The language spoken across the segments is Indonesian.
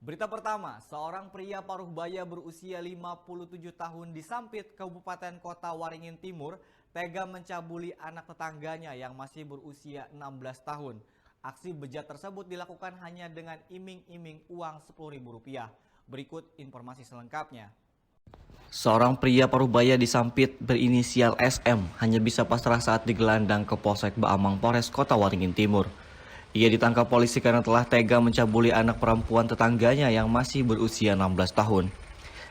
Berita pertama, seorang pria paruh baya berusia 57 tahun di Sampit, Kabupaten Kota Waringin Timur, tega mencabuli anak tetangganya yang masih berusia 16 tahun. Aksi bejat tersebut dilakukan hanya dengan iming-iming uang Rp10.000. Berikut informasi selengkapnya. Seorang pria paruh baya di Sampit berinisial SM hanya bisa pasrah saat digelandang ke Polsek Baamang Polres Kota Waringin Timur. Ia ditangkap polisi karena telah tega mencabuli anak perempuan tetangganya yang masih berusia 16 tahun.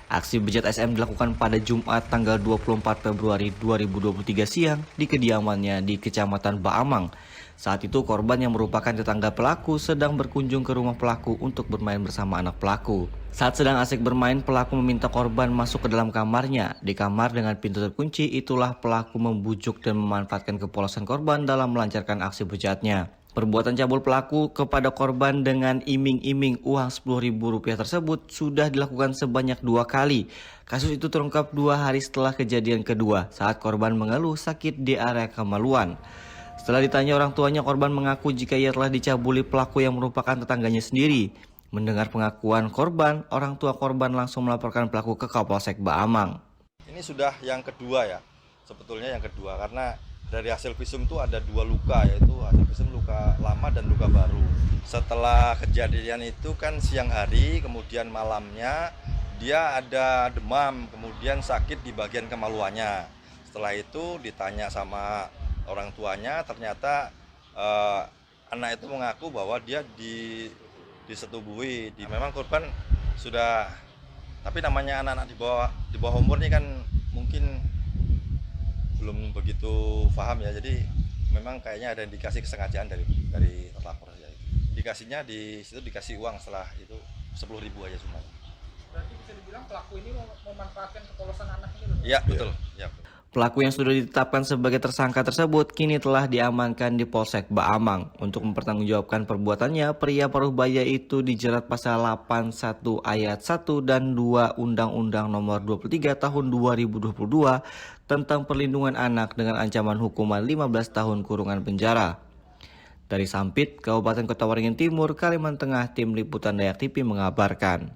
Aksi bejat SM dilakukan pada Jumat tanggal 24 Februari 2023 siang di kediamannya di Kecamatan Baamang. Saat itu korban yang merupakan tetangga pelaku sedang berkunjung ke rumah pelaku untuk bermain bersama anak pelaku. Saat sedang asik bermain, pelaku meminta korban masuk ke dalam kamarnya. Di kamar dengan pintu terkunci, itulah pelaku membujuk dan memanfaatkan kepolosan korban dalam melancarkan aksi bejatnya. Perbuatan cabul pelaku kepada korban dengan iming-iming uang Rp10.000 tersebut sudah dilakukan sebanyak 2 kali. Kasus itu terungkap 2 hari setelah kejadian kedua saat korban mengeluh sakit di area kemaluan. Setelah ditanya orang tuanya, korban mengaku jika ia telah dicabuli pelaku yang merupakan tetangganya sendiri. Mendengar pengakuan korban, orang tua korban langsung melaporkan pelaku ke Kapolsek Baamang. Ini sudah yang kedua ya, sebetulnya yang kedua karena dari hasil visum itu ada 2 luka, yaitu hasil visum luka lama dan luka baru. Setelah kejadian itu kan siang hari, kemudian malamnya dia ada demam, kemudian sakit di bagian kemaluannya. Setelah itu ditanya sama orang tuanya, ternyata anak itu mengaku bahwa dia disetubuhi. Memang korban sudah, tapi namanya anak-anak di bawah umur ini kan mungkin belum begitu paham ya, jadi memang kayaknya ada indikasi kesengajaan dari terlapor ya. Indikasinya di situ dikasih uang, setelah itu 10.000 aja cuma. Berarti bisa dibilang pelaku ini memanfaatkan kepolosan anak ini? Iya betul. Ya. Pelaku yang sudah ditetapkan sebagai tersangka tersebut kini telah diamankan di Polsek Baamang. Untuk mempertanggungjawabkan perbuatannya, pria paruh baya itu dijerat pasal 81 ayat 1 dan 2 Undang-Undang Nomor 23 Tahun 2022 tentang perlindungan anak dengan ancaman hukuman 15 tahun kurungan penjara. Dari Sampit, Kabupaten Kota Waringin Timur, Kalimantan Tengah, Tim Liputan Dayak TV mengabarkan.